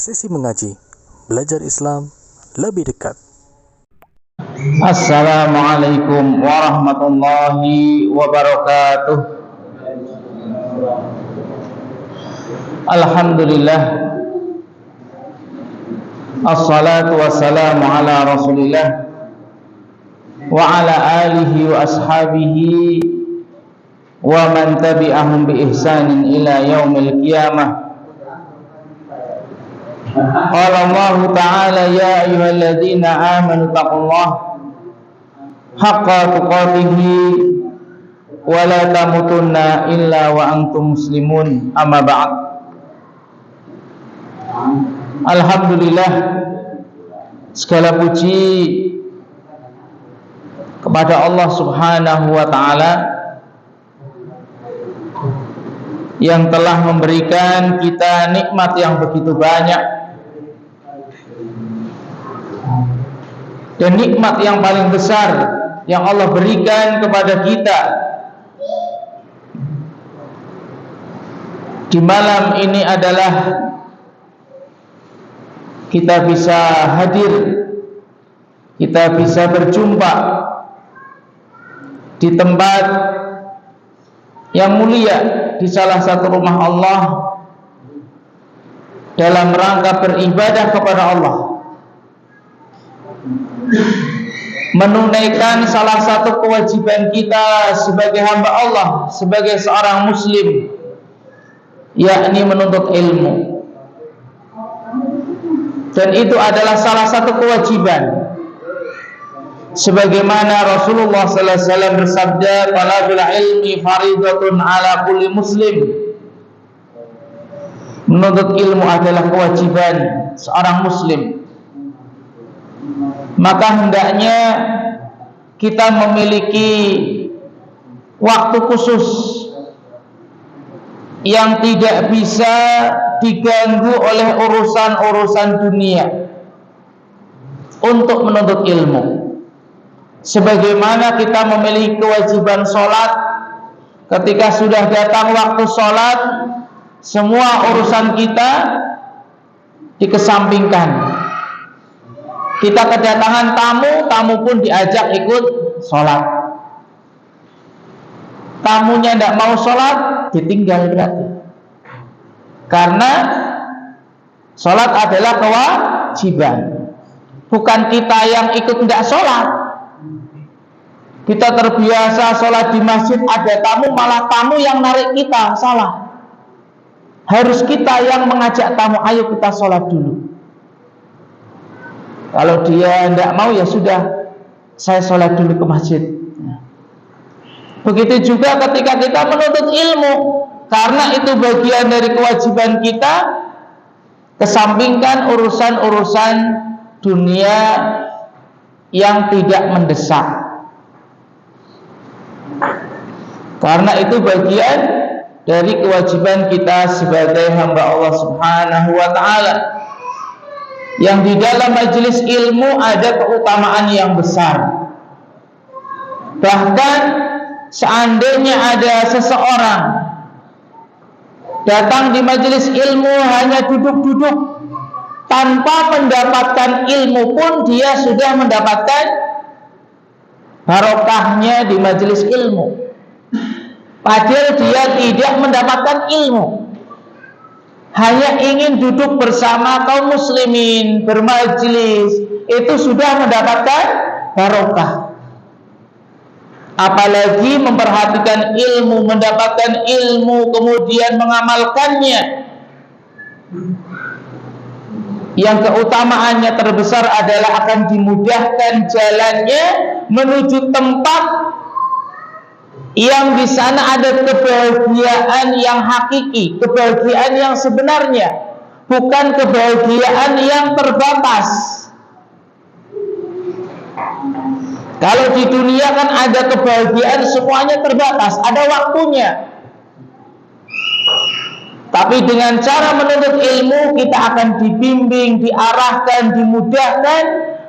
Sesi mengaji, belajar Islam lebih dekat. Assalamualaikum warahmatullahi wabarakatuh. Alhamdulillah, assalatu wassalamu ala rasulillah wa ala alihi wa ashabihi wa man tabi'ahum bi ihsanin ila yaumil qiyamah. Qala Allah Ta'ala ya ayyuhalladzina amanu taqullaha haqqa tuqatihi wa la tamutunna illa wa antum muslimun, amma ba'd. Alhamdulillah, segala puji kepada Allah Subhanahu wa Ta'ala yang telah memberikan kita nikmat yang begitu banyak. Dan nikmat yang paling besar yang Allah berikan kepada kita di malam ini adalah kita bisa hadir, kita bisa berjumpa di tempat yang mulia, di salah satu rumah Allah, dalam rangka beribadah kepada Allah, menunaikan salah satu kewajiban kita sebagai hamba Allah, sebagai seorang muslim, yakni menuntut ilmu. Dan itu adalah salah satu kewajiban, sebagaimana Rasulullah sallallahu alaihi wasallam bersabda, "Talabul ilmi faridatun ala kulli muslim." Menuntut ilmu adalah kewajiban seorang muslim. Maka hendaknya kita memiliki waktu khusus yang tidak bisa diganggu oleh urusan-urusan dunia untuk menuntut ilmu. Sebagaimana kita memiliki kewajiban sholat, ketika sudah datang waktu sholat, semua urusan kita dikesampingkan. Kita kedatangan tamu pun diajak ikut sholat. Tamunya tidak mau sholat, ditinggal berarti. Karena sholat adalah kewajiban. Bukan kita yang ikut tidak sholat. Kita terbiasa sholat di masjid, ada tamu, malah tamu yang narik kita, salah. Harus kita yang mengajak tamu, ayo kita sholat dulu. Kalau dia tidak mau, ya sudah, saya sholat dulu ke masjid. Begitu juga ketika kita menuntut ilmu, karena itu bagian dari kewajiban kita, kesampingkan urusan-urusan dunia yang tidak mendesak. Karena itu bagian dari kewajiban kita sebagai hamba Allah Subhanahu wa Ta'ala, yang di dalam majelis ilmu ada keutamaan yang besar. Bahkan seandainya ada seseorang datang di majelis ilmu hanya duduk-duduk tanpa mendapatkan ilmu pun, dia sudah mendapatkan barokahnya di majelis ilmu. Padahal dia tidak mendapatkan ilmu, hanya ingin duduk bersama kaum muslimin, bermajlis, itu sudah mendapatkan barokah. Apalagi memperhatikan ilmu, mendapatkan ilmu, kemudian mengamalkannya, yang keutamaannya terbesar adalah akan dimudahkan jalannya menuju tempat yang di sana ada kebahagiaan yang hakiki, kebahagiaan yang sebenarnya, bukan kebahagiaan yang terbatas. Kalau di dunia kan ada kebahagiaan semuanya terbatas, ada waktunya. Tapi dengan cara menuntut ilmu, kita akan dibimbing, diarahkan, dimudahkan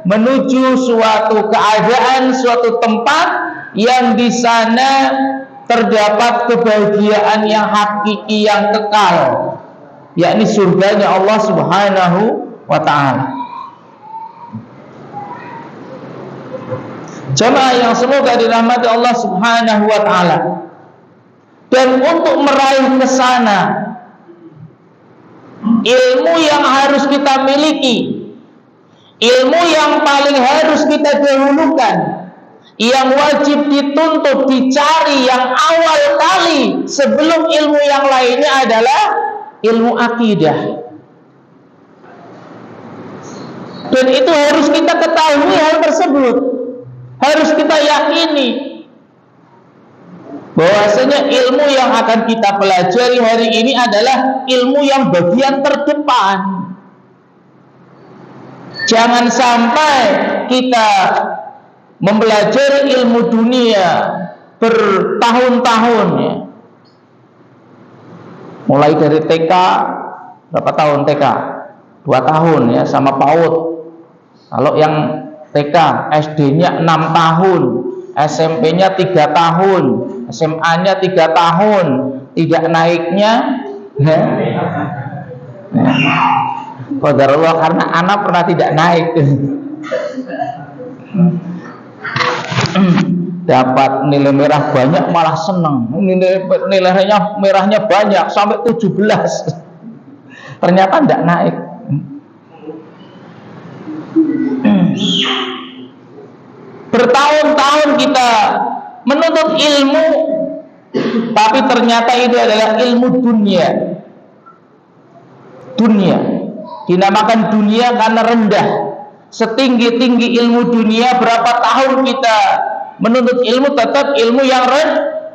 menuju suatu keadaan, suatu tempat yang di sana terdapat kebahagiaan yang hakiki, yang kekal. yakni surganya Allah Subhanahu wa ta'ala. Jamaah yang semoga dirahmati Allah Subhanahu wa ta'ala. Dan untuk meraih ke sana, ilmu yang harus kita miliki, ilmu yang paling harus kita dahulukan, yang wajib dituntut, dicari yang awal kali sebelum ilmu yang lainnya adalah ilmu akidah. Dan itu harus kita ketahui hal tersebut, harus kita yakini bahwasanya ilmu yang akan kita pelajari hari ini adalah ilmu yang bagian terdepan. Jangan sampai kita mempelajari ilmu dunia bertahun-tahun ya. Mulai dari TK, berapa tahun TK? 2 tahun ya, sama PAUD. Kalau yang TK, SD-nya 6 tahun, SMP-nya 3 tahun, SMA-nya 3 tahun, tidak naiknya ya. Qadarullah, karena anak pernah tidak naik. Dapat nilai merah banyak malah seneng, nilainya merahnya banyak sampai 17, ternyata tidak naik. Bertahun-tahun kita menuntut ilmu, tapi ternyata itu adalah ilmu dunia. Dunia dinamakan dunia karena rendah. Setinggi-tinggi ilmu dunia, berapa tahun kita menuntut ilmu, tetap ilmu yang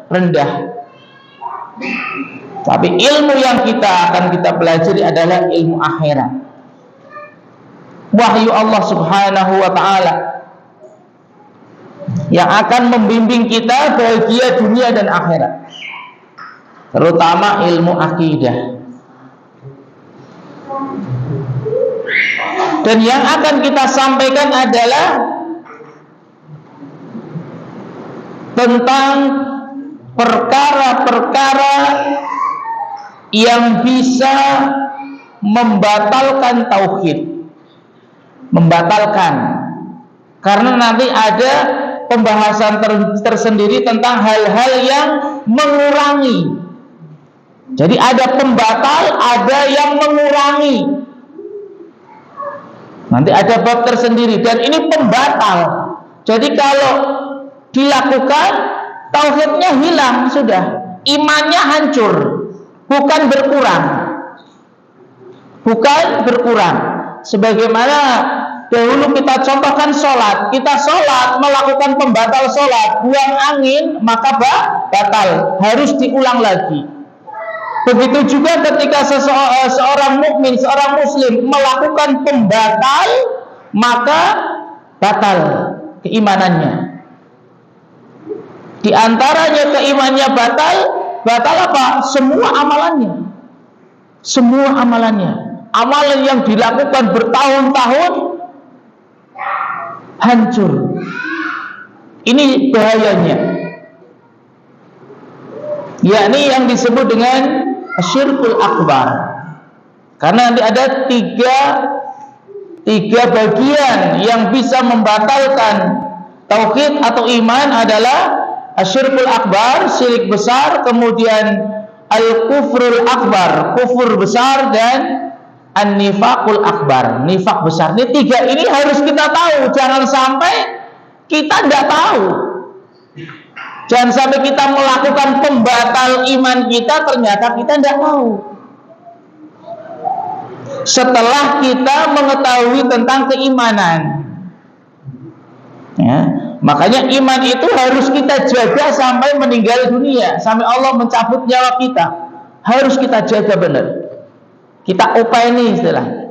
rendah. Tapi ilmu yang akan kita pelajari adalah ilmu akhirat, wahyu Allah Subhanahu wa ta'ala, yang akan membimbing kita bahagia dunia dan akhirat, terutama ilmu akidah. Dan yang akan kita sampaikan adalah tentang perkara-perkara yang bisa membatalkan tauhid. Membatalkan, karena nanti ada pembahasan tersendiri tentang hal-hal yang mengurangi. Jadi ada pembatal, ada yang mengurangi. Nanti ada bab tersendiri, dan ini pembatal. Jadi kalau dilakukan, tauhidnya hilang sudah, imannya hancur, bukan berkurang. Bukan berkurang. Sebagaimana dahulu kita contohkan sholat, kita sholat melakukan pembatal sholat, buang angin maka batal, harus diulang lagi. Begitu juga ketika seorang mukmin, seorang muslim melakukan pembatal, maka batal keimanannya. Di antaranya keimanannya batal apa? Semua amalannya. Semua amalannya. Amalan yang dilakukan bertahun-tahun hancur. Ini bahayanya. Yakni yang disebut dengan syirkul akbar. Karena nanti ada tiga bagian yang bisa membatalkan tauhid atau iman adalah asyirkul akbar, syirik besar, kemudian al-kufrul akbar, kufur besar, dan an-nifaqul akbar, nifak besar. Ini 3 ini harus kita tahu. Jangan sampai kita tidak tahu. Jangan sampai kita melakukan pembatal iman kita, ternyata kita tidak tahu. Setelah kita mengetahui tentang keimanan, ya, makanya iman itu harus kita jaga sampai meninggal dunia, sampai Allah mencabut nyawa kita. Harus kita jaga benar. Kita upaini istilahnya.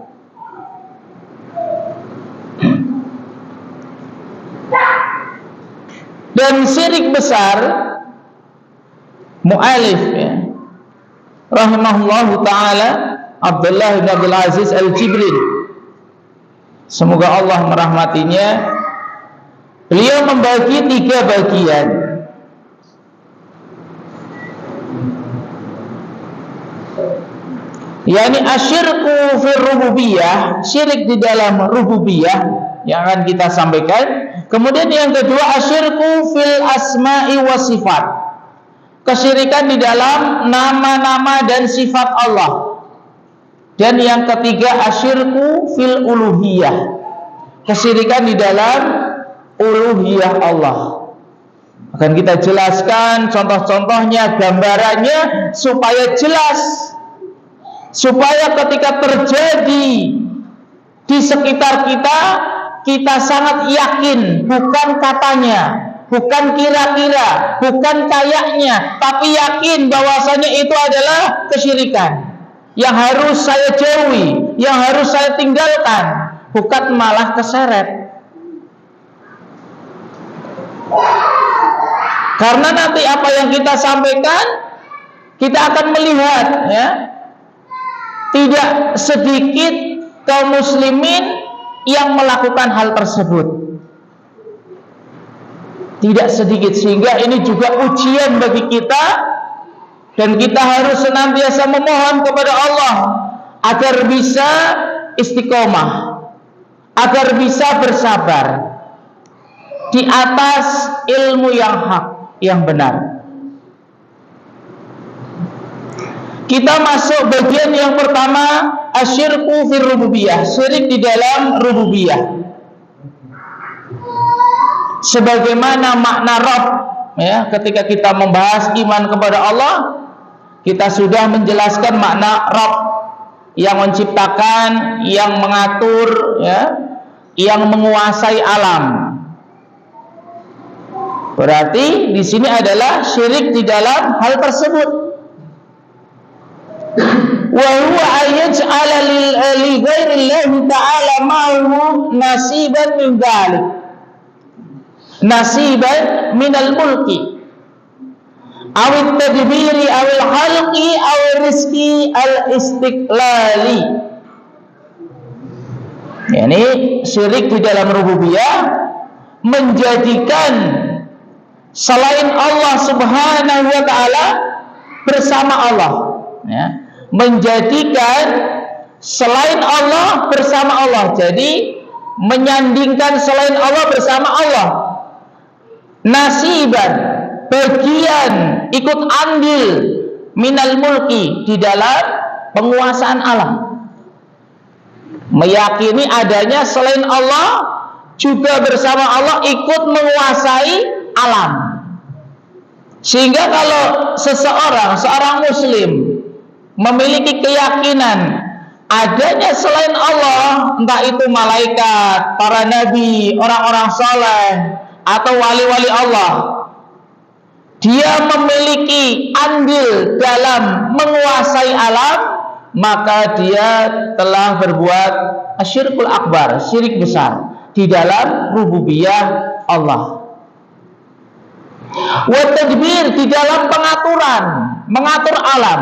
Dan syirik besar, mu'alif ya, rahimahullahu ta'ala, Abdullah bin Abdul Aziz Al-Jibril, semoga Allah merahmatinya, beliau membagi 3 bagian. yakni asyirku fil rububiyah, syirik di dalam rububiyah yang akan kita sampaikan. Kemudian yang kedua asyirku fil asma'i wa sifat, kesyirikan di dalam nama-nama dan sifat Allah. Dan yang ketiga asyirku fil uluhiyah, kesyirikan di dalam uluhiyah Allah. Akan kita jelaskan contoh-contohnya, gambarannya supaya jelas, supaya ketika terjadi di sekitar kita, kita sangat yakin, bukan katanya, bukan kira-kira, bukan kayaknya, tapi yakin bahwasanya itu adalah kesyirikan yang harus saya jauhi, yang harus saya tinggalkan, bukan malah keseret. Karena nanti apa yang kita sampaikan, kita akan melihat, ya, tidak sedikit kaum muslimin yang melakukan hal tersebut. Tidak sedikit, sehingga ini juga ujian bagi kita, dan kita harus senantiasa memohon kepada Allah agar bisa istiqomah, agar bisa bersabar di atas ilmu yang hak, yang benar. Kita masuk bagian yang pertama, asyirku fil rububiyah, syirik di dalam rububiyah. Sebagaimana makna Rabb, ya, ketika kita membahas iman kepada Allah, kita sudah menjelaskan makna Rabb, yang menciptakan, yang mengatur, ya, yang menguasai alam. Berarti di sini adalah syirik di dalam hal tersebut. Wa huwa ayaj'ala li ghairillahi ta'ala ma'ahu nasiban min dzalik, nasiban minal mulki awit tadbiri awil khalqi awil rizki al istiqlali. Ini syirik di dalam rububiyah, menjadikan selain Allah subhanahu wa ta'ala bersama Allah, ya, menjadikan selain Allah bersama Allah. Jadi menyandingkan selain Allah bersama Allah, nasiban, bagian, ikut andil minal mulki, di dalam penguasaan alam. Meyakini adanya selain Allah juga bersama Allah ikut menguasai alam. Sehingga kalau seorang muslim memiliki keyakinan adanya selain Allah, entah itu malaikat, para nabi, orang-orang saleh, atau wali-wali Allah, dia memiliki andil dalam menguasai alam, maka dia telah berbuat asyirkul akbar, syirik besar di dalam rububiyah Allah. Wa tadbir, di dalam pengaturan, mengatur alam.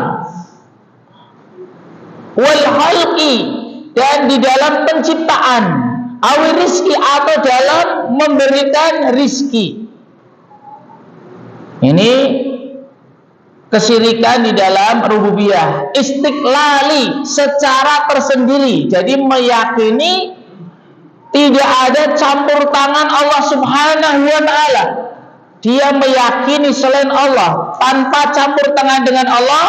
Wal khalqi, dan di dalam penciptaan. Awil rizki, atau dalam memberikan rizki. Ini kesyirikan di dalam rububiyah. Istiqlali, secara tersendiri. Jadi meyakini tidak ada campur tangan Allah subhanahu wa ta'ala. Dia meyakini selain Allah, tanpa campur tangan dengan Allah,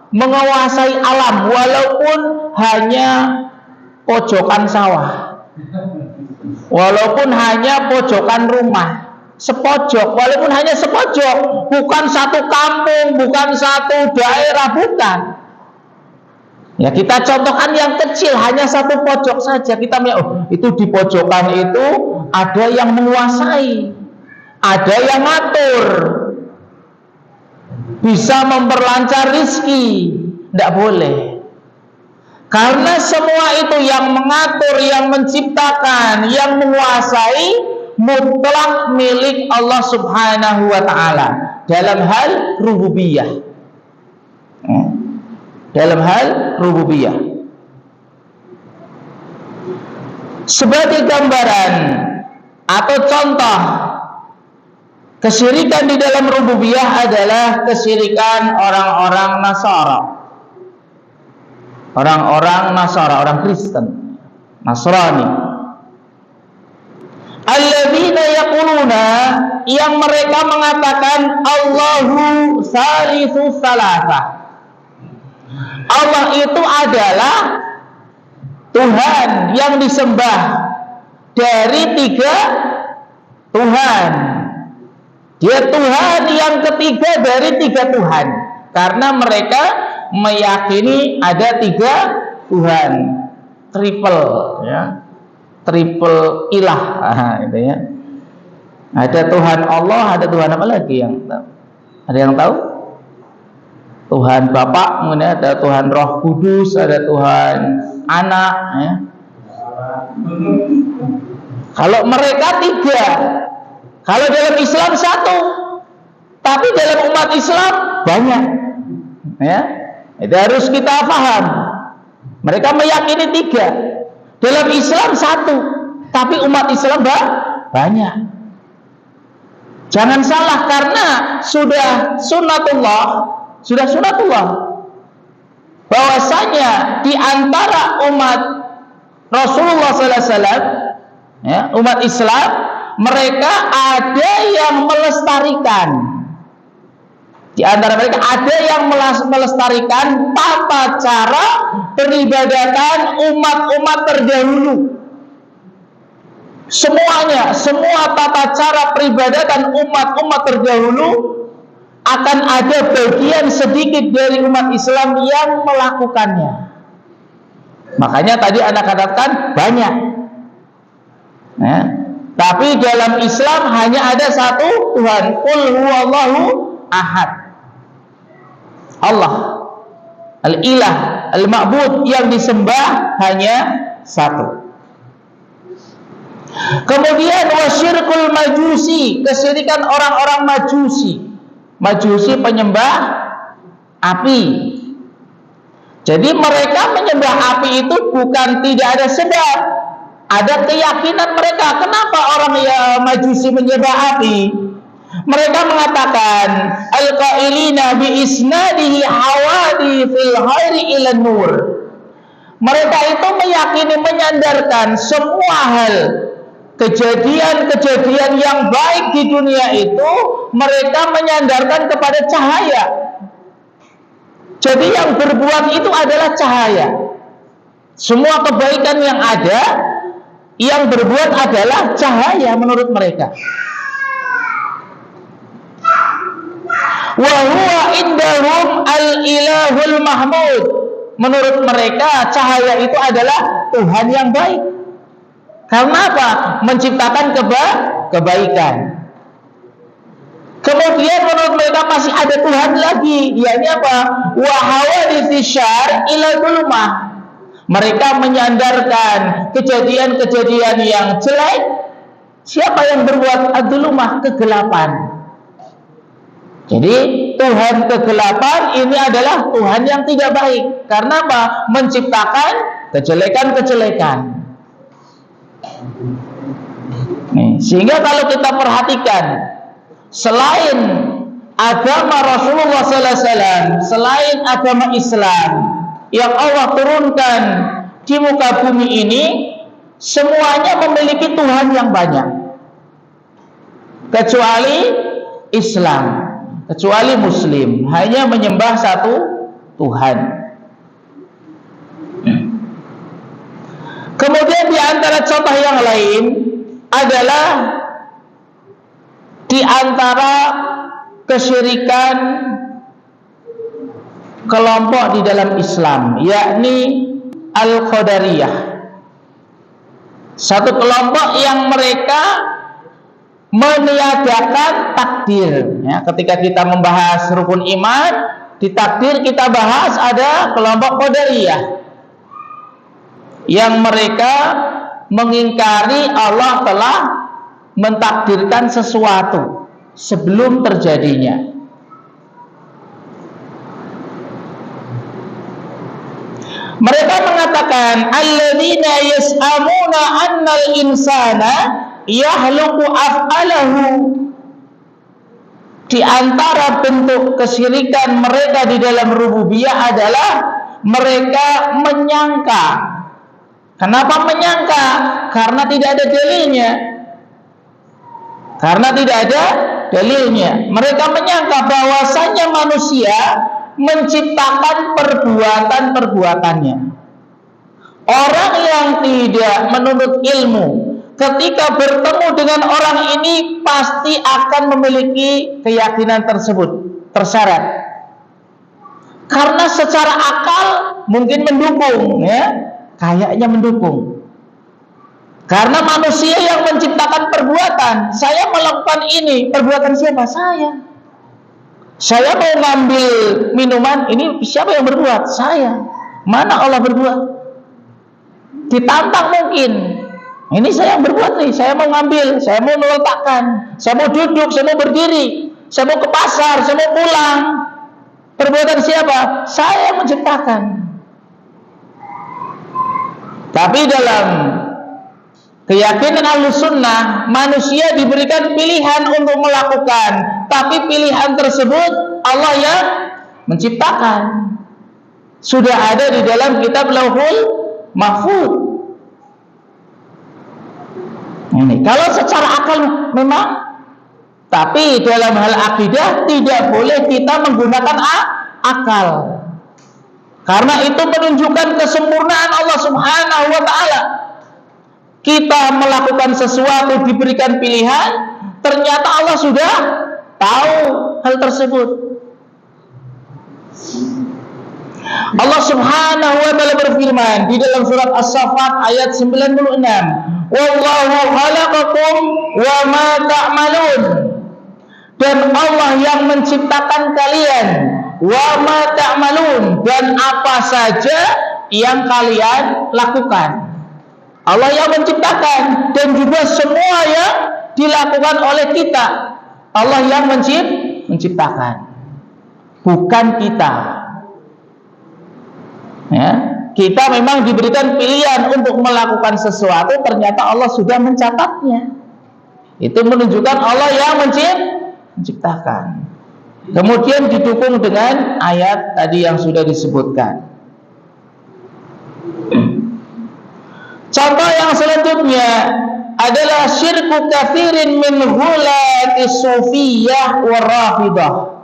menguasai alam, walaupun hanya pojokan sawah, walaupun hanya pojokan rumah, sepojok, walaupun hanya sepojok, bukan satu kampung, bukan satu daerah, bukan. Ya, kita contohkan yang kecil, hanya satu pojok saja. Kita melihat, oh, itu di pojokan itu ada yang menguasai, ada yang ngatur, bisa memperlancar rizki. Tidak boleh. Karena semua itu yang mengatur, yang menciptakan, yang menguasai, mutlak milik Allah subhanahu wa ta'ala dalam hal rububiyah. Dalam hal rububiyah. Sebagai gambaran atau contoh kesyirikan di dalam rububiyah adalah kesyirikan orang-orang Nasara. orang-orang Nasara, orang Kristen, Nasrani. Alladzina yaquluna, yang mereka mengatakan Allahu salisu salasa. Allah itu adalah Tuhan yang disembah dari 3 Tuhan. Dia Tuhan yang ketiga dari 3 Tuhan. Karena mereka meyakini ada 3 Tuhan, triple, ya, triple ilah, gitu ya. Ada Tuhan Allah, ada Tuhan apa lagi yang tahu? Ada yang tahu? Tuhan Bapa, kemudian ada Tuhan Roh Kudus, ada Tuhan Anak, ya. Kalau mereka 3, kalau dalam Islam 1, tapi dalam umat Islam banyak, ya. Itu harus kita paham. Mereka meyakini 3, dalam Islam 1, tapi umat Islam banyak. Jangan salah, karena sudah sunnatullah, bahwasanya di antara umat Rasulullah SAW, ya, umat Islam, mereka ada yang melestarikan. Di antara mereka ada yang melestarikan tata cara peribadatan umat-umat terdahulu. Semuanya, semua tata cara peribadatan umat-umat terdahulu akan ada bagian sedikit dari umat Islam yang melakukannya. Makanya tadi Anda katakan banyak, ya. Tapi dalam Islam hanya ada 1 Tuhan. Qul huwallahu ahad. Allah al-ilah, al-ma'bud, yang disembah hanya 1. Kemudian wasyirkul majusi, kesyirikan orang-orang majusi. Majusi penyembah api. Jadi mereka menyembah api itu bukan tidak ada sebab, ada keyakinan mereka. Kenapa orang yang majusi menyembah api? Mereka mengatakan al-qailina bi isnadihi hawadi fil khairi ila nur. Mereka itu meyakini, menyandarkan semua hal, kejadian-kejadian yang baik di dunia itu mereka menyandarkan kepada cahaya. Jadi yang berbuat itu adalah cahaya. Semua kebaikan yang ada, yang berbuat adalah cahaya menurut mereka. Wa huwa indahum al-ilahul mahmud. Menurut mereka cahaya itu adalah Tuhan yang baik. Karena apa? Menciptakan kebaikan. Kemudian menurut mereka masih ada Tuhan lagi, yakni apa? Wa hawaditsi syar ila dzulmah. Mereka menyandarkan kejadian-kejadian yang jelek. Siapa yang berbuat adzulmah? Kegelapan. Jadi Tuhan kegelapan ini adalah Tuhan yang tidak baik. Karena apa? Menciptakan kejelekan-kejelekan. Sehingga kalau kita perhatikan, selain agama Rasulullah SAW, selain agama Islam yang Allah turunkan di muka bumi ini, semuanya memiliki Tuhan yang banyak, kecuali Islam, kecuali Muslim, hanya menyembah 1 Tuhan. Kemudian di antara contoh yang lain adalah di antara kesyirikan kelompok di dalam Islam, yakni Al-Qadariyah. Satu kelompok yang mereka meniadakan takdir. Ya, ketika kita membahas rukun iman, di takdir kita bahas ada kelompok Qadariyah yang mereka mengingkari Allah telah mentakdirkan sesuatu sebelum terjadinya. Mereka mengatakan alladzina yas'amuna annal insana yahluqu af'alahu. Di antara bentuk kesyirikan mereka di dalam rububiyah adalah mereka menyangka. Kenapa menyangka? Karena tidak ada dalilnya. Karena tidak ada dalilnya. Mereka menyangka bahwasanya manusia menciptakan perbuatan-perbuatannya. Orang yang tidak menuntut ilmu, ketika bertemu dengan orang ini pasti akan memiliki keyakinan tersebut tersyarat. Karena secara akal mungkin mendukung, ya, kayaknya mendukung. Karena manusia yang menciptakan perbuatan, saya melakukan ini, perbuatan siapa? Saya. Saya mau ngambil minuman, ini siapa yang berbuat? Saya. Mana Allah berbuat? Ditantang mungkin. Ini saya yang berbuat nih, saya mau ngambil, saya mau meletakkan, saya mau duduk, saya mau berdiri, saya mau ke pasar, saya mau pulang. Perbuatan siapa? Saya yang menciptakan. Tapi dalam keyakinan Ahlussunnah, manusia diberikan pilihan untuk melakukan, tapi pilihan tersebut Allah yang menciptakan. Sudah ada di dalam kitab Lauhul Mahfuz. Ini kalau secara akal memang, tapi dalam hal akidah tidak boleh kita menggunakan akal. Karena itu menunjukkan kesempurnaan Allah Subhanahu wa taala. Kita melakukan sesuatu, diberikan pilihan, ternyata Allah sudah tahu hal tersebut. Allah Subhanahu wa taala berfirman di dalam surat As-Saffat ayat 96, "Wallahu khalaqakum wa ma ta'malun." Dan Allah yang menciptakan kalian, wa ma ta'malun, dan apa saja yang kalian lakukan. Allah yang menciptakan, dan juga semua yang dilakukan oleh kita, Allah yang menciptakan, bukan kita. Ya, kita memang diberikan pilihan untuk melakukan sesuatu, ternyata Allah sudah mencatatnya. Itu menunjukkan Allah yang menciptakan. Kemudian didukung dengan ayat tadi yang sudah disebutkan. Contoh yang selanjutnya adalah syirku katsirin min ghulati sufiyah wa rafidah.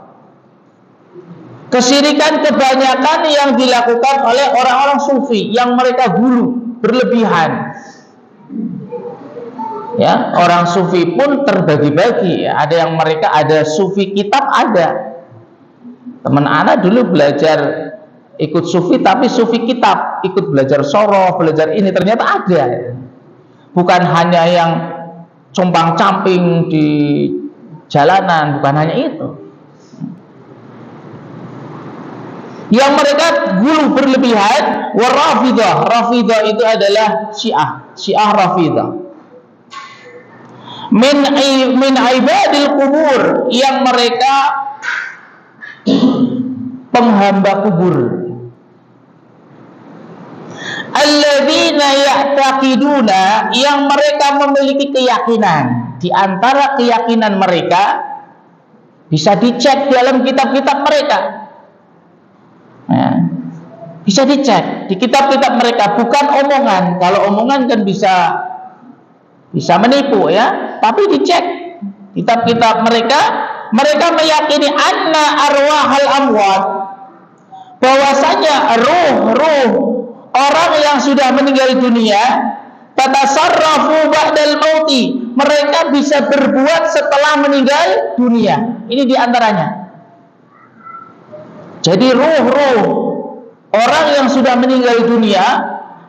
Kesyirikan kebanyakan yang dilakukan oleh orang-orang sufi, yang mereka gulu, berlebihan. Ya, orang sufi pun terbagi-bagi. Ada yang mereka ada sufi kitab, ada. Teman anak dulu belajar ikut sufi, tapi sufi kitab, ikut belajar sorof, belajar ini, ternyata ada. Bukan hanya yang compang-camping di jalanan, bukan hanya itu. Yang mereka gulu berlebihan, warafidah. Rafidah itu adalah Syiah Rafidah. Min ibadil kubur, yang mereka penghamba kubur. Alladzina ya'taqiduna, yang mereka memiliki keyakinan. Di antara keyakinan mereka bisa dicek dalam kitab-kitab mereka. Ya, bisa dicek di kitab-kitab mereka, bukan omongan. Kalau omongan kan bisa menipu, ya. Tapi dicek kitab-kitab mereka, mereka meyakini anna arwahal amwat, bahwasanya ruh orang yang sudah meninggal dunia, tatasarrafu ba'dal mauti, mereka bisa berbuat setelah meninggal dunia. Ini diantaranya. Jadi ruh orang yang sudah meninggal dunia,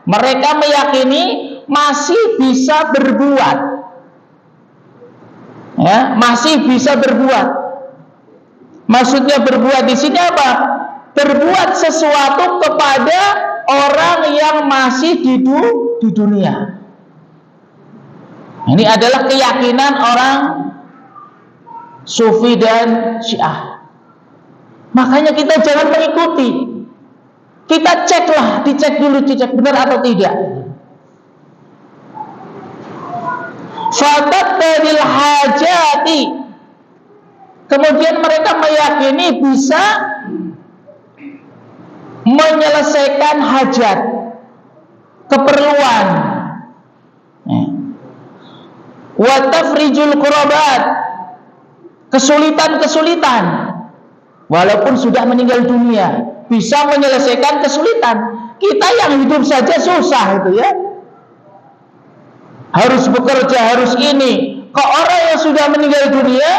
mereka meyakini masih bisa berbuat, ya, masih bisa berbuat. Maksudnya berbuat di sini apa? Berbuat sesuatu kepada orang yang masih di dunia. Ini adalah keyakinan orang Sufi dan Syiah. Makanya kita jangan mengikuti. Kita ceklah, dicek benar atau tidak. Fatatadil hajati, kemudian mereka meyakini bisa menyelesaikan hajat, keperluan, wa tafrijul kurabat, kesulitan-kesulitan, walaupun sudah meninggal dunia, bisa menyelesaikan kesulitan. Kita yang hidup saja susah itu ya, harus bekerja, harus ini. Kok orang yang sudah meninggal dunia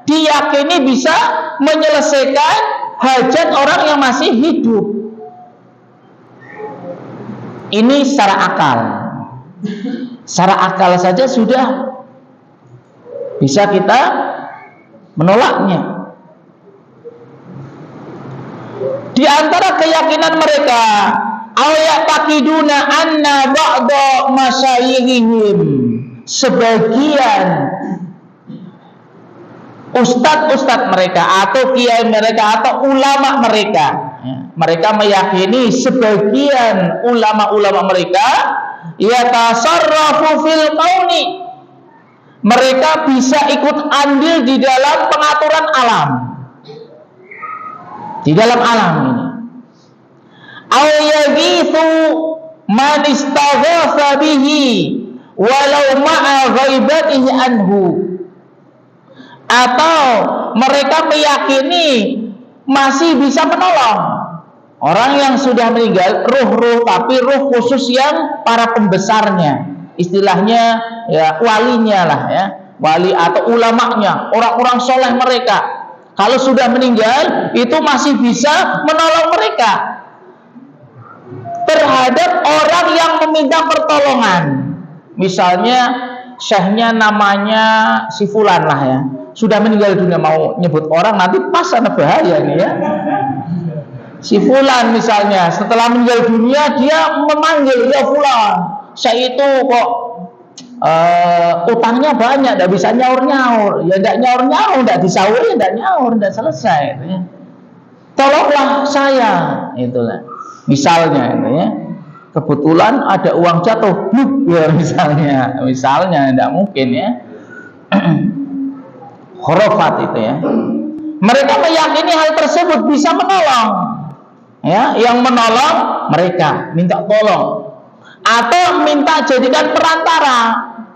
diyakini bisa menyelesaikan hajat orang yang masih hidup. Ini secara akal. Secara akal saja sudah bisa kita menolaknya. Di antara keyakinan mereka, ayaqiduna anna ba'da masyayikhihim, sebagian ustadz-ustadz mereka atau kiai mereka atau ulama mereka, mereka meyakini sebagian ulama-ulama mereka yatasarrafu fil kauni, mereka bisa ikut andil di dalam pengaturan alam, di dalam alam ini. Aw yaghithu man istaghatha bihi walau ma'a ghaibatihi anhu, atau mereka meyakini masih bisa menolong orang yang sudah meninggal, ruh-ruh, tapi ruh khusus yang para pembesarnya, istilahnya ya walinya lah ya, wali atau ulamanya, orang-orang soleh mereka. Kalau sudah meninggal itu masih bisa menolong mereka terhadap orang yang meminta pertolongan. Misalnya syekhnya namanya si fulan lah ya, sudah meninggal dunia, mau nyebut orang nanti pas ada bahaya nih ya. Si fulan misalnya setelah meninggal dunia dia memanggil, ya fulan, saya itu kok utangnya banyak, tidak bisa nyaur-nyaur. Ya tidak nyaur-nyaur, tidak disaur, ya tidak nyaur, tidak selesai gitu ya. Tolonglah saya, itulah. Misalnya itu ya. Kebetulan ada uang jatuh, ya misalnya tidak mungkin ya. Khurafat itu ya. Mereka meyakini hal tersebut bisa menolong, ya, yang menolong mereka minta tolong atau minta jadikan perantara,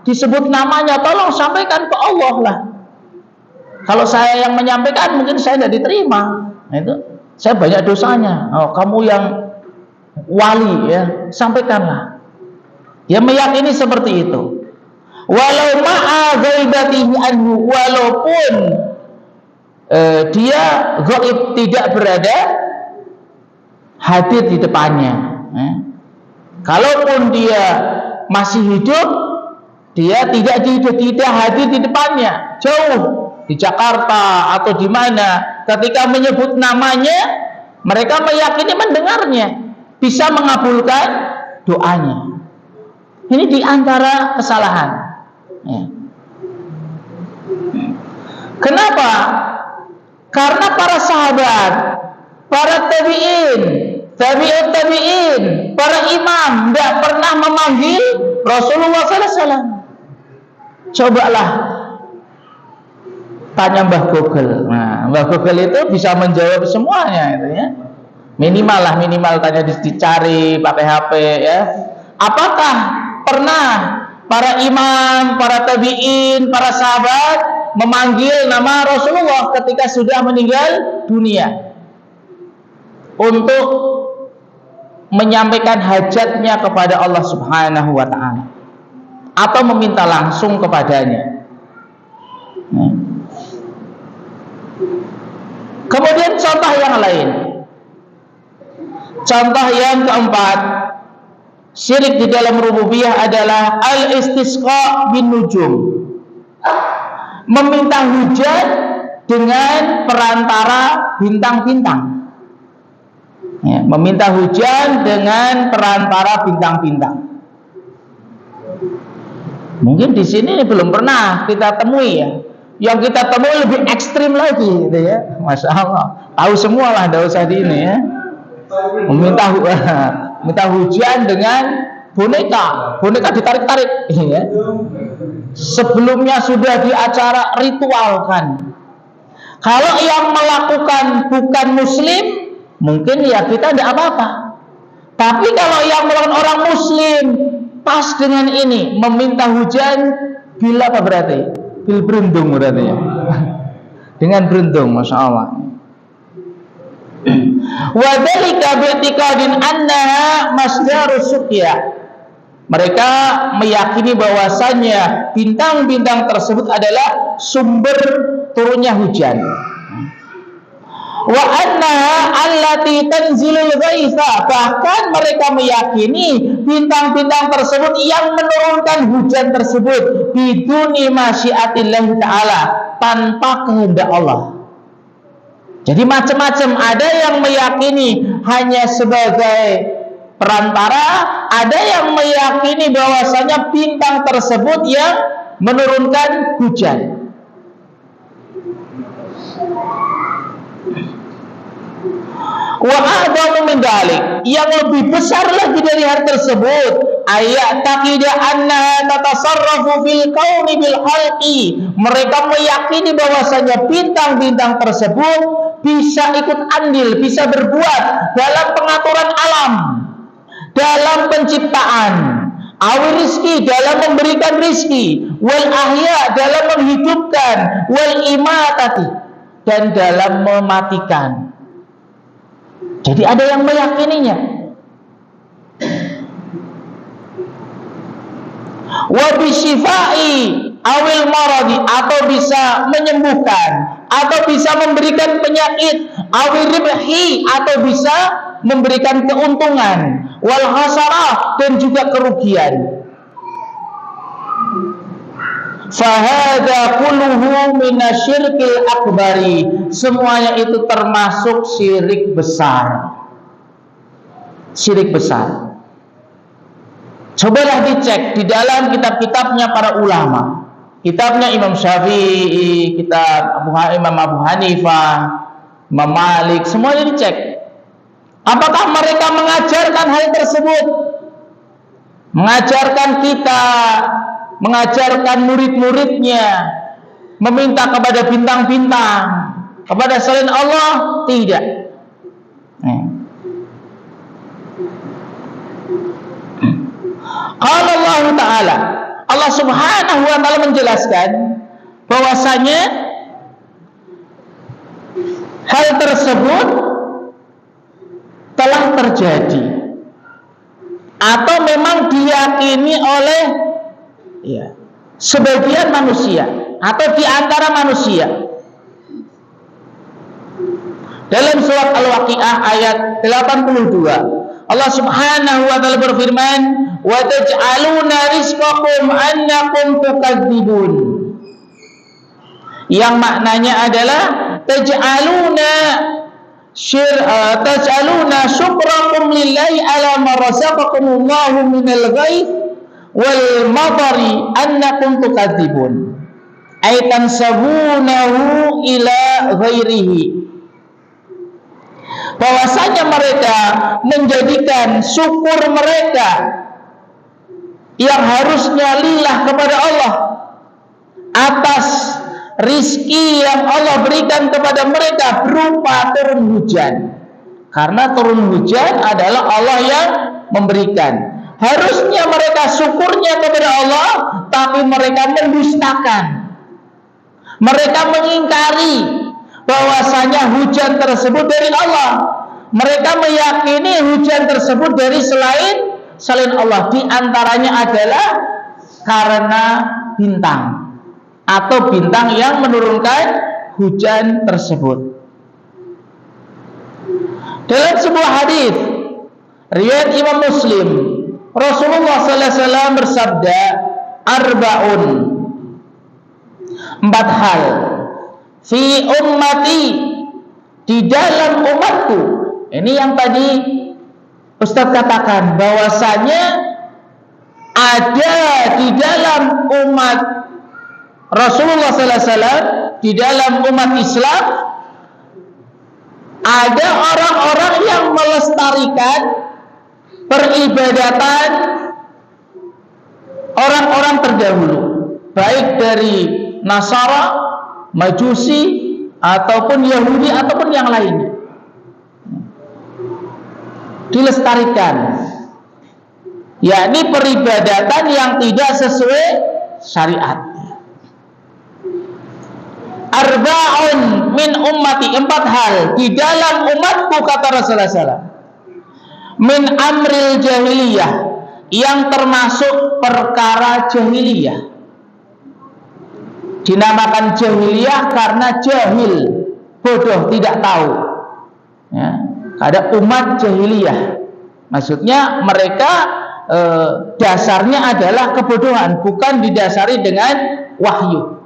disebut namanya, tolong sampaikan ke Allah lah. Kalau saya yang menyampaikan mungkin saya tidak diterima, itu saya banyak dosanya. Oh, kamu yang wali ya, sampaikanlah. Ya meyakini seperti itu. Walau ma'a ghaibatihi anhu, walaupun dia gaib, tidak berada hadir di depannya. Kalaupun dia masih hidup, dia tidak hadir di depannya, jauh di Jakarta atau di mana. Ketika menyebut namanya, mereka meyakini mendengarnya, bisa mengabulkan doanya. Ini diantara kesalahan. Ya. Kenapa? Karena para sahabat, para tabi'in, tabi'ut tabi'in, para imam tidak pernah memanggil Rasulullah SAW. Cobalah tanya Mbah Google. Nah, Mbah Google itu bisa menjawab semuanya itu ya. Minimal tanya, dicari pakai HP ya. Apakah pernah para imam, para tabi'in, para sahabat memanggil nama Rasulullah ketika sudah meninggal dunia untuk menyampaikan hajatnya kepada Allah Subhanahu wa ta'ala atau meminta langsung kepadanya? Kemudian contoh yang lain, contoh yang keempat, syirik di dalam rububiyah adalah al-istisqa bin nujum, meminta hujan dengan perantara bintang-bintang. Ya, meminta hujan dengan perantara bintang-bintang. Mungkin di sini belum pernah kita temui ya. Yang kita temui lebih ekstrim lagi, gitu ya. Masya Allah, tahu semua lah, tidak usah di ini ya. Minta hujan dengan boneka ditarik-tarik, ya. Sebelumnya sudah di acara ritual kan. Kalau yang melakukan bukan muslim, mungkin ya kita tidak apa-apa. Tapi kalau yang melakukan orang muslim pas dengan ini meminta hujan, bila apa berarti? Bil beruntung berarti ya. Dengan beruntung, masya Allah. Wa dzalika bi'tiqadin annaha masdarus suqya. Mereka meyakini bahwasanya bintang-bintang tersebut adalah sumber turunnya hujan. Wa annaha allati tanzilul ghaitha. Bahkan mereka meyakini bintang-bintang tersebut yang menurunkan hujan tersebut biduni masyiatillah ta'ala, tanpa kehendak Allah. Jadi macam-macam, ada yang meyakini hanya sebagai perantara, ada yang meyakini bahwasanya bintang tersebut yang menurunkan hujan. Wa a'dhamu min dzalik, yang lebih besar lagi dari hal tersebut, ayat taqida annaha tatasarrafu fil kauni bil khalqi. Mereka meyakini bahwasanya bintang-bintang tersebut bisa ikut andil, bisa berbuat dalam pengaturan alam, dalam penciptaan, awil rizki, dalam memberikan rizki, wal ahya, dalam menghidupkan, wal imatati, dan dalam mematikan. Jadi ada yang meyakininya. Wa bisyifai awil maradi, atau bisa menyembuhkan, atau bisa memberikan penyakit, awil ribhi, atau bisa memberikan keuntungan, wal khasarah, dan juga kerugian. Fahada kulluhu minasyirkil akbari. Semuanya itu termasuk syirik besar. Syirik besar. Cobalah dicek di dalam kitab-kitabnya para ulama. Kitabnya Imam Syafi'i, kitab Imam Abu Hanifah, Imam Malik, semuanya dicek. Apakah mereka mengajarkan hal tersebut? Mengajarkan kita, mengajarkan murid-muridnya meminta kepada bintang-bintang, kepada selain Allah? Tidak. Qala Allah Ta'ala, Allah Subhanahu wa Ta'ala menjelaskan bahwasanya hal tersebut telah terjadi atau memang diyakini oleh sebagian manusia atau di antara manusia. Dalam surat Al-Waqiah ayat 82, Allah Subhanahu wa Ta'ala berfirman, wa taj'aluna rizqakum annakum tukadzibun, yang maknanya adalah taj'aluna syukrakum lillahi ala ma razaqakumullahu minal ghaith wal madari annakum tukadzibun, ay tansabunahu ila ghairihi. Bahwasanya mereka menjadikan syukur mereka yang harusnya lillah kepada Allah atas rizki yang Allah berikan kepada mereka berupa turun hujan. Karena turun hujan adalah Allah yang memberikan. Harusnya mereka syukurnya kepada Allah, tapi mereka mendustakan. Mereka mengingkari bahwasanya hujan tersebut dari Allah. Mereka meyakini hujan tersebut dari selain Allah. Di antaranya adalah karena bintang, atau bintang yang menurunkan hujan tersebut. Dalam sebuah hadis riwayat Imam Muslim, Rasulullah sallallahu alaihi wasallam bersabda, arba'un, 4 hal, fi ummati, di dalam umatku. Ini yang tadi Ustaz katakan, bahwasanya ada di dalam umat Rasulullah sallallahu alaihi wasallam, di dalam umat Islam, ada orang-orang yang melestarikan peribadatan orang-orang terdahulu, baik dari Nasara, Majusi, ataupun Yahudi, ataupun yang lainnya. dilestarikan, yakni peribadatan yang tidak sesuai syariat. Arba'un min ummati, 4 hal di dalam umatku, kata Rasulullah SAW, min amril jahiliyah, yang termasuk perkara jahiliyah. Dinamakan jahiliyah karena jahil, bodoh, tidak tahu ya. Ada umat jahiliyah, maksudnya mereka dasarnya adalah kebodohan, bukan didasari dengan wahyu,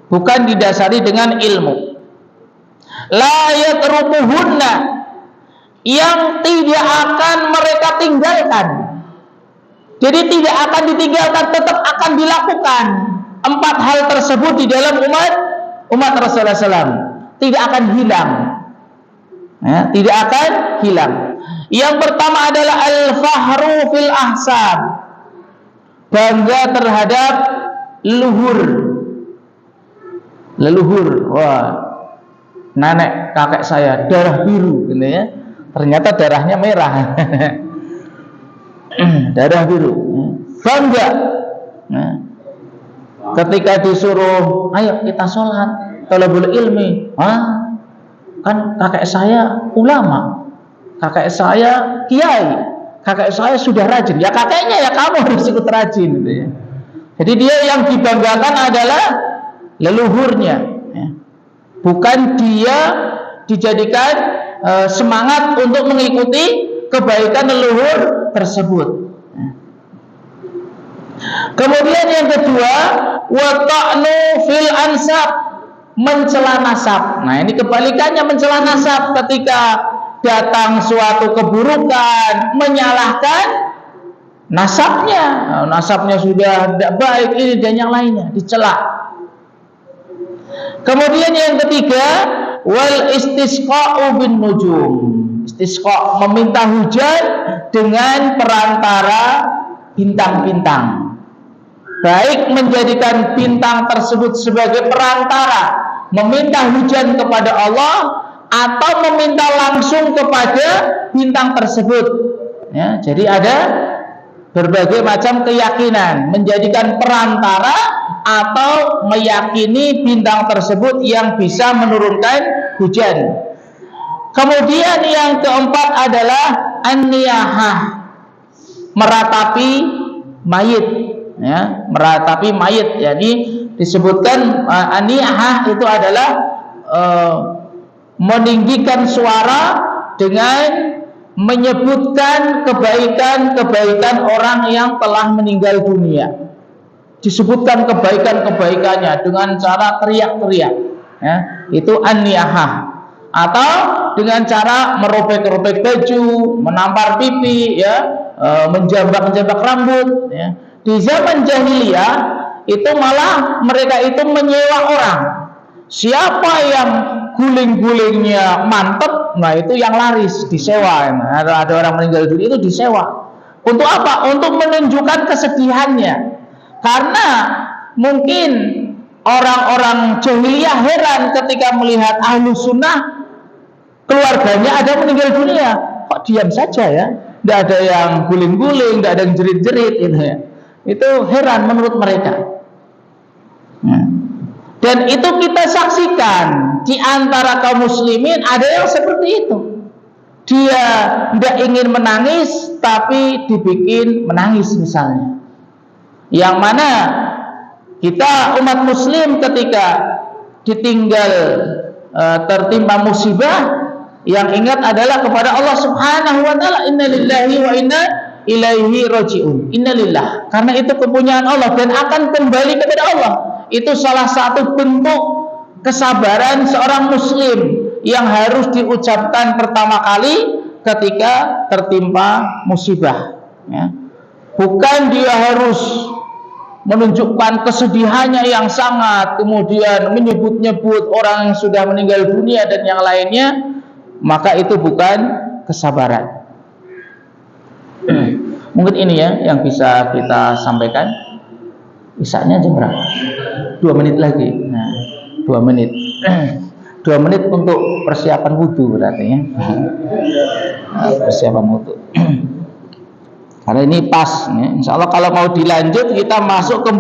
bukan didasari dengan ilmu. La yatrukuhunna, yang tidak akan mereka tinggalkan. Jadi tidak akan ditinggalkan, tetap akan dilakukan. 4 hal tersebut di dalam umat Rasulullah SAW tidak akan hilang ya, tidak akan hilang. Yang pertama adalah al-fahru fil ahsab, bangga terhadap leluhur. Wah, nenek kakek saya darah biru gitu ya, ternyata darahnya merah. Darah biru, bangga. Nah, ketika disuruh ayo kita sholat thalabul ilmi, kan kakek saya ulama, kakek saya kiai, kakek saya sudah rajin, ya kakeknya ya kamu harus ikut rajin gitu ya. Jadi dia yang dibanggakan adalah leluhurnya ya. Bukan dia dijadikan semangat untuk mengikuti kebaikan leluhur tersebut ya. Kemudian yang kedua, wa ta'nu fil ansab, mencela nasab. Nah, ini kebalikannya mencela nasab, ketika datang suatu keburukan, menyalahkan nasabnya. Nah, nasabnya sudah tidak baik, ini dan yang lainnya dicela. Kemudian yang ketiga, wal istisqa'u bin nujum. Istisqa, meminta hujan dengan perantara bintang-bintang. Baik menjadikan bintang tersebut sebagai perantara meminta hujan kepada Allah, atau meminta langsung kepada bintang tersebut ya. Jadi ada berbagai macam keyakinan, menjadikan perantara atau meyakini bintang tersebut yang bisa menurunkan hujan. Kemudian yang keempat adalah an-niyahah, meratapi mayit ya, meratapi mayit. Jadi disebutkan an-niyahah itu adalah meninggikan suara dengan menyebutkan kebaikan-kebaikan orang yang telah meninggal dunia. Disebutkan kebaikan-kebaikannya dengan cara teriak-teriak ya, itu an-niyahah. Atau dengan cara merobek-robek baju, menampar pipi ya, menjambak-jambak rambut ya. Di zaman jahiliyah itu malah mereka itu menyewa orang. Siapa yang guling-gulingnya mantep, nah itu yang laris, disewa. Nah, ada orang meninggal dunia itu disewa. Untuk apa? Untuk menunjukkan kesedihannya. Karena mungkin orang-orang jahiliyah heran ketika melihat ahlu sunnah keluarganya ada meninggal dunia, kok diam saja ya, tidak ada yang guling-guling, tidak ada yang jerit-jerit gitu ya. Itu heran menurut mereka. Dan itu kita saksikan di antara kaum muslimin ada yang seperti itu. Dia tidak ingin menangis tapi dibikin menangis misalnya. Yang mana kita umat muslim ketika ditinggal tertimpa musibah, yang ingat adalah kepada Allah Subhanahu wa taala, innalillahi wa inna ilaihi rajiun. Innalillah, karena itu kepunyaan Allah dan akan kembali kepada Allah. Itu salah satu bentuk kesabaran seorang muslim yang harus diucapkan pertama kali ketika tertimpa musibah ya. Bukan dia harus menunjukkan kesedihannya yang sangat, kemudian menyebut-nyebut orang yang sudah meninggal dunia dan yang lainnya, maka itu bukan kesabaran. Mungkin ini ya yang bisa kita sampaikan. Isanya jam berapa? 2 menit lagi. Nah, 2 menit. 2 menit untuk persiapan wudhu berarti ya. Persiapan wudhu. Karena ini pas ya. Insya Allah kalau mau dilanjut kita masuk ke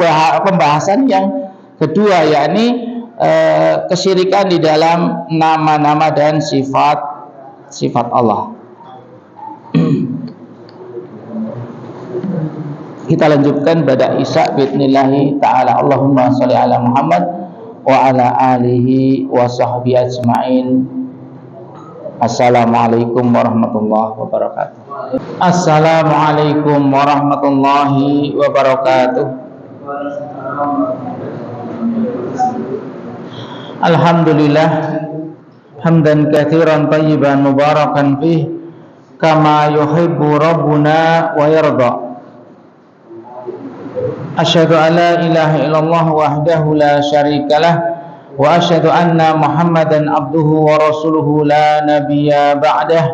pembahasan yang kedua, yakni kesyirikan di dalam nama-nama dan sifat Allah. Kita lanjutkan pada Isya bi'idnillahi ta'ala. Allahumma sholli ala Muhammad wa ala alihi wa sahbihi ajma'in. Assalamualaikum warahmatullahi wabarakatuh. Assalamualaikum warahmatullahi wabarakatuh. Alhamdulillah hamdan katsiran thayyiban mubarakan fih kama yuhibbu rabbuna wa yarda. Asyhadu an la ilaha illallah wahdahu la syarikalah wa asyhadu anna Muhammadan abduhu wa rasuluhu la nabiyya ba'dah.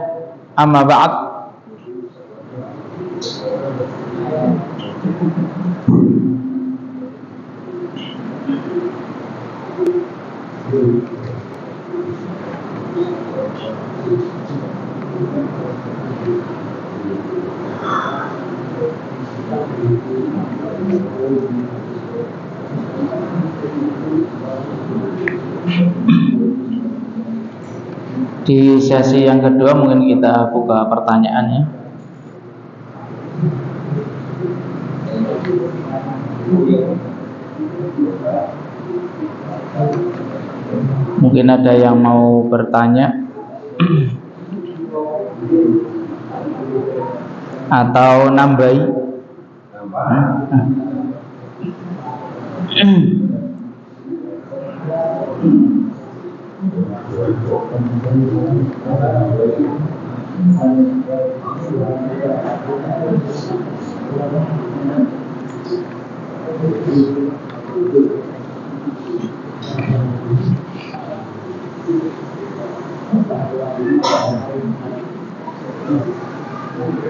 Amma ba'd. Di sesi yang kedua mungkin kita buka pertanyaan ya. Mungkin ada yang mau bertanya atau nambahi.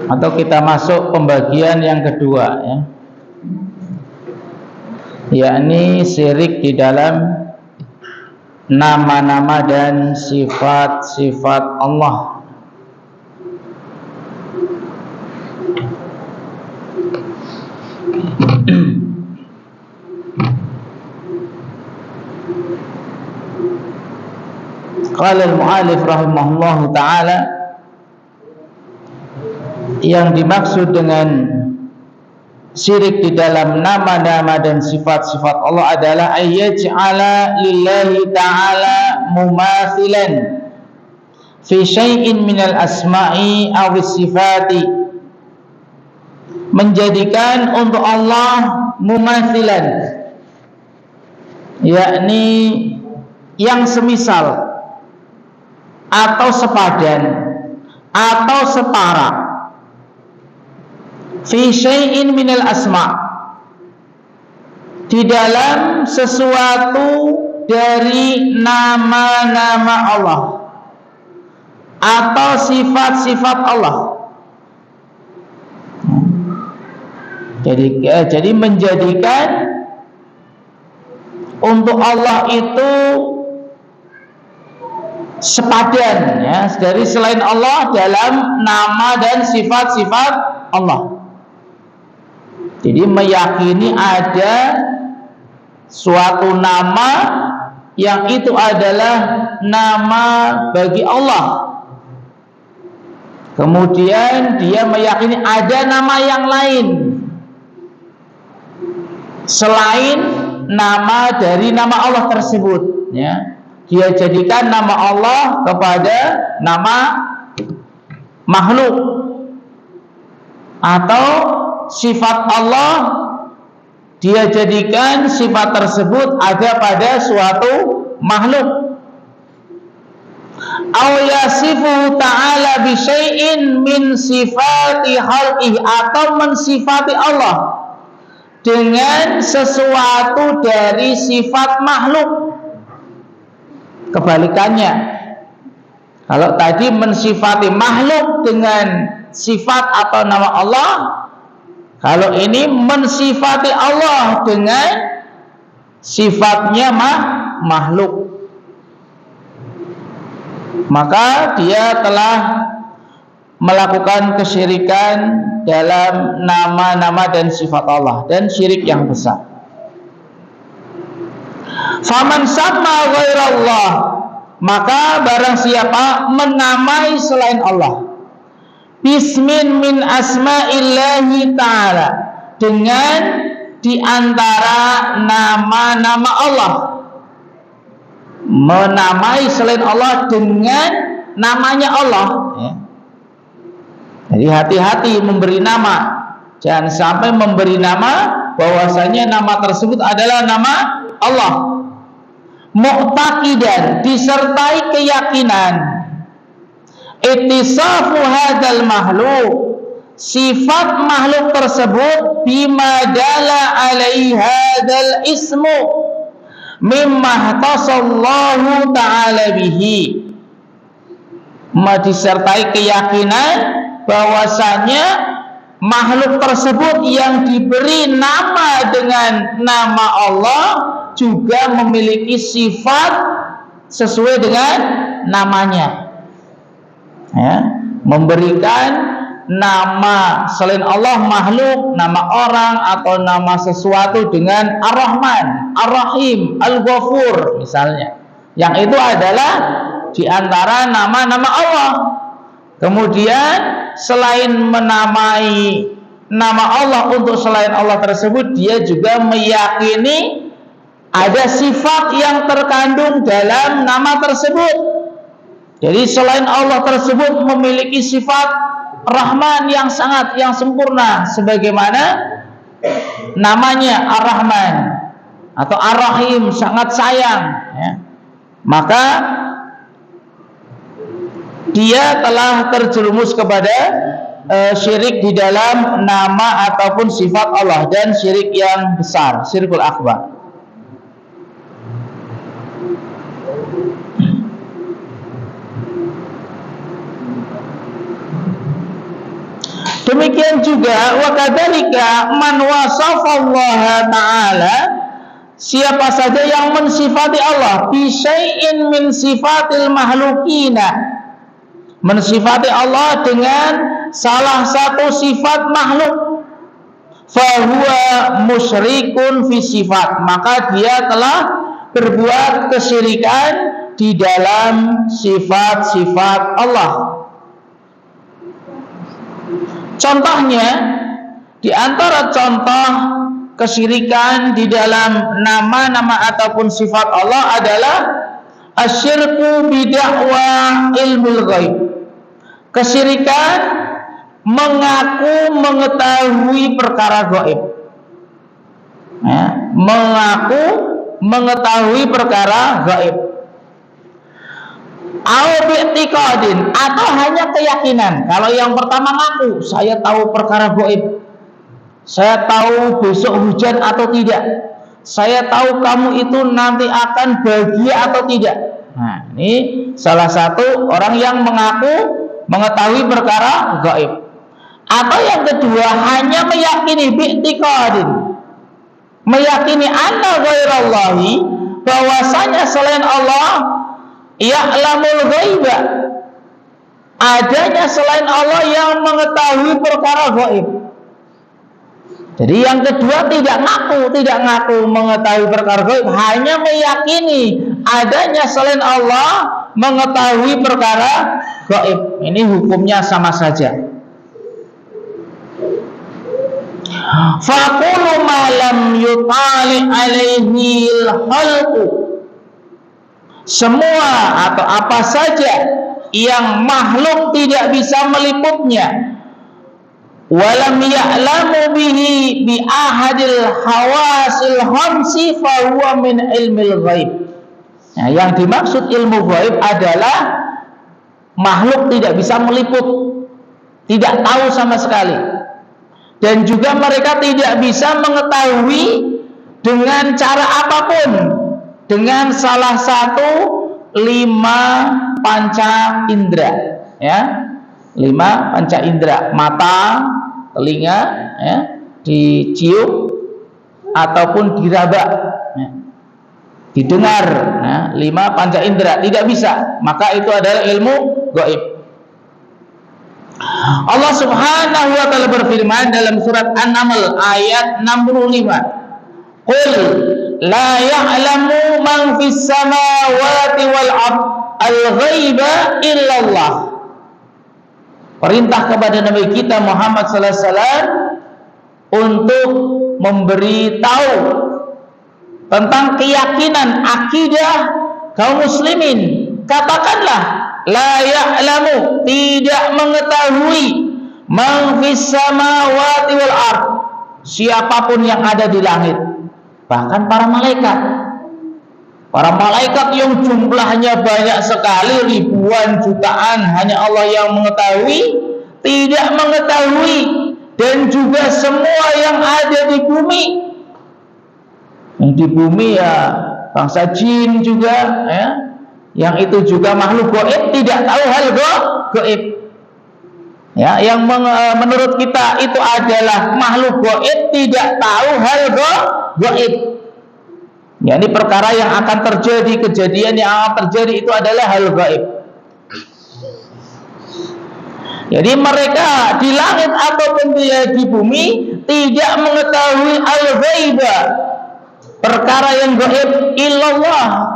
Atau kita masuk pembagian yang kedua ya, yakni syirik di dalam nama-nama dan sifat-sifat Allah. Qala al-mu'allif rahimahullahu ta'ala, yang dimaksud dengan syirik di dalam nama-nama dan sifat-sifat Allah adalah ayyaj'ala lillahi ta'ala mumathilan fi syai'in minal asma'i awis sifati, menjadikan untuk Allah mumathilan, yakni yang semisal atau sepadan atau setara fi syai'in minal asma', di dalam sesuatu dari nama-nama Allah atau sifat-sifat Allah. Jadi menjadikan untuk Allah itu sepadan ya, dari selain Allah dalam nama dan sifat-sifat Allah. Jadi meyakini ada suatu nama yang itu adalah nama bagi Allah. Kemudian dia meyakini ada nama yang lain selain nama dari nama Allah tersebut ya. Dia jadikan nama Allah kepada nama makhluk, atau sifat Allah dia jadikan sifat tersebut ada pada suatu makhluk. Aw yasifu ta'ala bi syai'in min sifati khalqihi, atau mensifati Allah dengan sesuatu dari sifat makhluk. Kebalikannya, kalau tadi mensifati makhluk dengan sifat atau nama Allah, kalau ini mensifati Allah dengan sifatnya makhluk. maka dia telah melakukan kesyirikan dalam nama-nama dan sifat Allah, dan syirik yang besar. Faman samma ghairallah, maka barang siapa menamai selain Allah, bismin min asma'illahi ta'ala, dengan diantara nama-nama Allah, menamai selain Allah dengan namanya Allah, ya. Jadi hati-hati memberi nama, jangan sampai memberi nama bahwasanya nama tersebut adalah nama Allah. Mu'taqidan, disertai keyakinan, ittisafu hadzal makhluk, sifat makhluk tersebut, bima dala alaihi hadzal ismu mimma tasallahu ta'ala bihi, disertai keyakinan bahwasanya makhluk tersebut yang diberi nama dengan nama Allah juga memiliki sifat sesuai dengan namanya, ya. Memberikan nama selain Allah makhluk, nama orang atau nama sesuatu dengan Ar-Rahman, Ar-Rahim, Al-Ghafur misalnya, yang itu adalah diantara nama-nama Allah. Kemudian selain menamai nama Allah untuk selain Allah tersebut, dia juga meyakini ada sifat yang terkandung dalam nama tersebut. Jadi selain Allah tersebut memiliki sifat Rahman yang sempurna, sebagaimana namanya Ar-Rahman atau Ar-Rahim, sangat sayang, ya. Maka dia telah terjerumus kepada syirik di dalam nama ataupun sifat Allah, dan syirik yang besar, syirkul akbar. Demikian juga wa kadzalika man wasafallaha ta'ala, siapa saja yang mensifati Allah bi syai'in min sifatil mahlukina, mensifati Allah dengan salah satu sifat makhluk, fahuwa musyrikun fi sifat, maka dia telah berbuat kesyirikan di dalam sifat-sifat Allah. Contohnya, di antara contoh kesyirikan di dalam nama-nama ataupun sifat Allah adalah asyirku bid'wa ilmul ghaib, kesyirikan mengaku mengetahui perkara gaib, ya, mengaku mengetahui perkara gaib, bi'tiqadin, atau hanya keyakinan. Kalau yang pertama ngaku, saya tahu perkara gaib, saya tahu besok hujan atau tidak, saya tahu kamu itu nanti akan bahagia atau tidak. Nah, ini salah satu orang yang mengaku mengetahui perkara gaib. Atau yang kedua, hanya meyakini bi'tiqadin, meyakini anna ghairallahi, bahwasanya selain Allah, ya'lamul ghaiba, adanya selain Allah yang mengetahui perkara gaib. Jadi yang kedua tidak ngaku mengetahui perkara gaib, hanya meyakini adanya selain Allah mengetahui perkara gaib. Ini hukumnya sama saja. Faqulu ma lam yutali alaihi al-khalqu, semua atau apa saja yang makhluk tidak bisa meliputnya, walam ya'lamu bihi bi ahadil hawasil khamsi fa huwa min ilmil ghaib. Nah, yang dimaksud ilmu ghaib adalah makhluk tidak bisa meliput, tidak tahu sama sekali, dan juga mereka tidak bisa mengetahui dengan cara apapun, dengan salah satu 5 panca indera, ya, 5 panca indera, mata, telinga, ya, dicium ataupun diraba, ya. didengar, ya, 5 panca indera, tidak bisa. Maka itu adalah ilmu gaib. Allah Subhanahu wa taala berfirman dalam surat An-Naml ayat 65, "Qul la ya'lamu man fis samawati wal ard al-ghaiba illallah." Perintah kepada Nabi kita Muhammad sallallahu alaihi wasallam untuk memberitahu tentang keyakinan akidah kaum muslimin. Katakanlah, la ya'lamu, tidak mengetahui, man fis samawati wal ard, siapapun yang ada di langit, bahkan para malaikat. Para malaikat yang jumlahnya banyak sekali, ribuan, jutaan, hanya Allah yang mengetahui, tidak mengetahui. Dan juga semua yang ada di bumi. Yang di bumi ya bangsa jin juga, ya, yang itu juga makhluk gaib, tidak tahu hal gaib. Ya, yang menurut kita itu adalah makhluk gaib, tidak tahu hal gaib. Ya, ini perkara yang akan terjadi, kejadian yang akan terjadi itu adalah hal gaib. Jadi mereka di langit ataupun di bumi tidak mengetahui al-ghaiba, perkara yang gaib, illallah,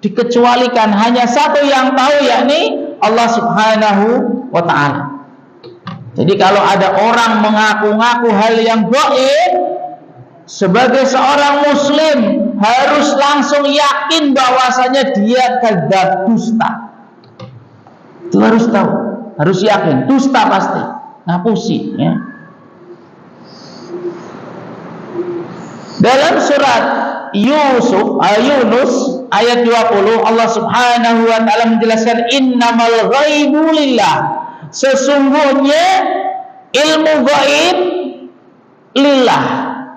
dikecualikan hanya satu yang tahu, yakni Allah Subhanahu wa ta'ala. Jadi kalau ada orang mengaku-ngaku hal yang gaib, sebagai seorang muslim harus langsung yakin bahwasanya dia kadzab, dusta. Itu harus tahu, harus yakin, dusta pasti, ngapusi, ya. Dalam surat Yunus ayat 20, Allah Subhanahu wa taala menjelaskan, innamal ghaibu lillah, sesungguhnya ilmu gaib lillah,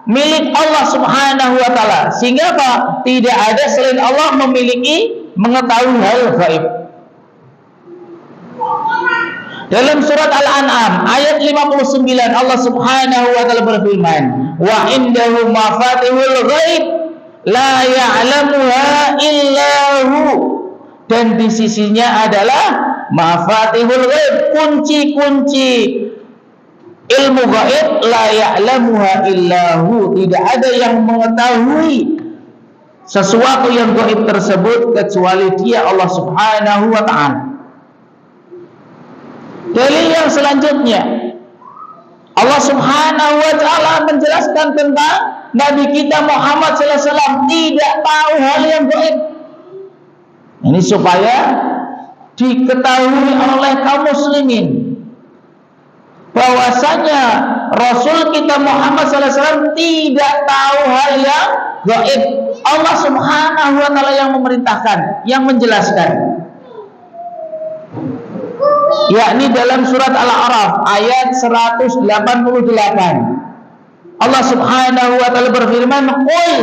milik Allah Subhanahu wa taala. Sehingga apa? Tidak ada selain Allah memiliki mengetahui hal gaib. Dalam surat Al-An'am ayat 59 Allah Subhanahu wa taala berfirman, wa indahu mafatihul ghaib la ya'lamuha illahu, dan di sisinya adalah mafatihul ghaib, kunci-kunci ilmu gaib, la ya'lamuha illahu, tidak ada yang mengetahui sesuatu yang gaib tersebut kecuali Dia, Allah Subhanahu wa taala. Dalil yang selanjutnya, Allah Subhanahu wa taala menjelaskan tentang Nabi kita Muhammad sallallahu alaihi wasallam tidak tahu hal yang gaib. Ini supaya diketahui oleh kaum muslimin bahwasanya Rasul kita Muhammad sallallahu alaihi wasallam tidak tahu hal yang gaib. Allah Subhanahu wa taala yang memerintahkan, yang menjelaskan. Yakni dalam surat Al-A'raf ayat 188. Allah Subhanahu wa taala berfirman, qul,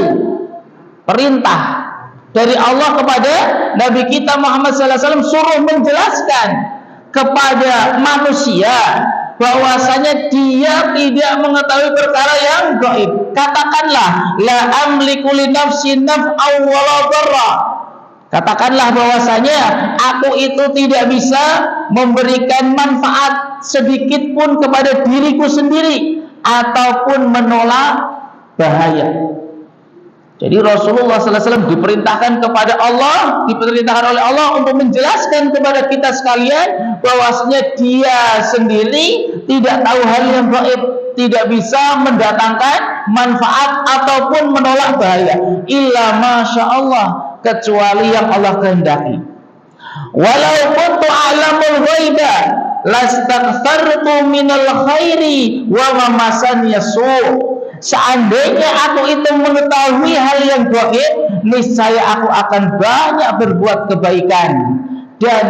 perintah dari Allah kepada Nabi kita Muhammad sallallahu alaihi wasallam, suruh menjelaskan kepada manusia bahwasanya dia tidak mengetahui perkara yang gaib. Katakanlah, la amliku li nafsi naf'aw wala dharra, katakanlah bahwasanya aku itu tidak bisa memberikan manfaat sedikit pun kepada diriku sendiri ataupun menolak bahaya. Jadi Rasulullah sallallahu alaihi wasallam diperintahkan kepada Allah, diperintahkan oleh Allah untuk menjelaskan kepada kita sekalian bahwasanya dia sendiri tidak tahu hal yang gaib, tidak bisa mendatangkan manfaat ataupun menolak bahaya, illa masya Allah, kecuali yang Allah kehendaki. Walau kuntu a'lamul ghaiba lastaghfartu minal khairi wa ma masani su'. Seandainya aku itu mengetahui hal yang gaib, niscaya aku akan banyak berbuat kebaikan dan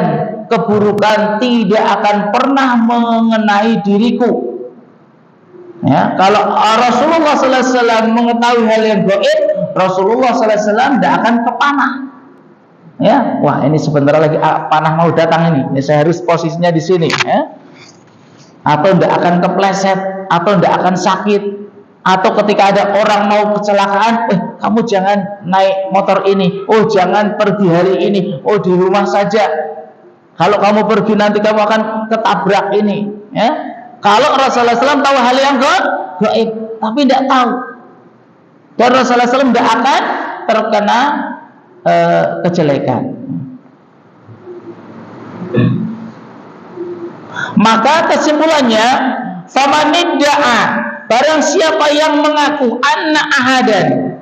keburukan tidak akan pernah mengenai diriku. Ya, kalau Rasulullah sallallahu alaihi wasallam mengetahui hal yang gaib, Rasulullah sallallahu alaihi wasallam tidak akan kepanah. Ya, wah ini sebentar lagi panah mau datang ini. Saya harus posisinya di sini, ya. Atau tidak akan kepleset, atau tidak akan sakit. Atau ketika ada orang mau kecelakaan, kamu jangan naik motor ini, oh jangan pergi hari ini, oh di rumah saja. Kalau kamu pergi nanti kamu akan ketabrak ini. Ya. Kalau Rasulullah SAW tahu hal yang gaib, tapi tidak tahu, dan Rasulullah SAW tidak akan terkena kejelekan. Maka kesimpulannya, famanidda'a, barang siapa yang mengaku anna ahadan,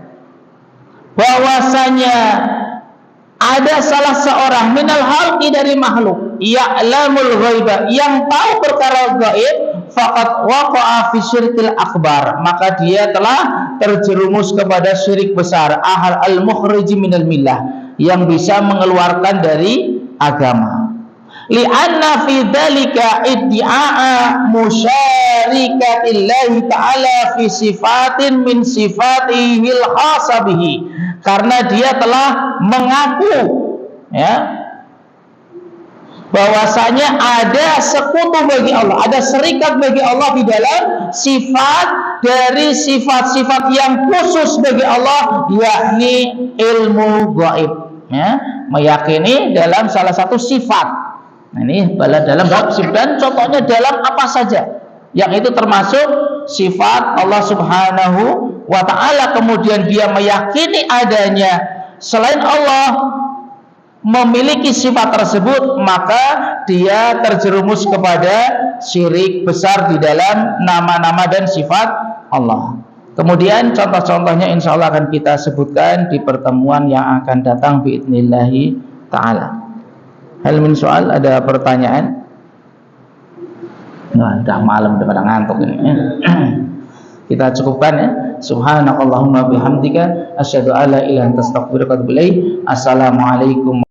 bahwasanya ada salah seorang minal halqi dari makhluk, ya'lamul ghaiba, yang tahu perkara gaib, faqad waqa'a fi syirkil akbar, maka dia telah terjerumus kepada syirik besar, ahal al-mukhrij minal millah, yang bisa mengeluarkan dari agama. Li'anna fi dzalika iddi'a musyarikatillahi ta'ala fi sifatin min sifatihil khasabihi, karena dia telah mengaku, ya, bahwasanya ada sekutu bagi Allah, ada serikat bagi Allah di dalam sifat dari sifat-sifat yang khusus bagi Allah, yakni ilmu gaib, ya, meyakini dalam salah satu sifat. Nah, ini dalam bab sifat, dan contohnya dalam apa saja yang itu termasuk sifat Allah Subhanahu wa ta'ala. Kemudian dia meyakini adanya selain Allah memiliki sifat tersebut, maka dia terjerumus kepada syirik besar di dalam nama-nama dan sifat Allah. Kemudian contoh-contohnya insya Allah akan kita sebutkan di pertemuan yang akan datang biidnillahi ta'ala. Hal min soal, ada pertanyaan? Nah, udah malam, udah pada ngantuk ini. Kita cukupkan ya. Subhanakallahumma bihamdika asyhadu alla ilaha illa anta astaghfiruka wa atubu ilaik. Assalamualaikum.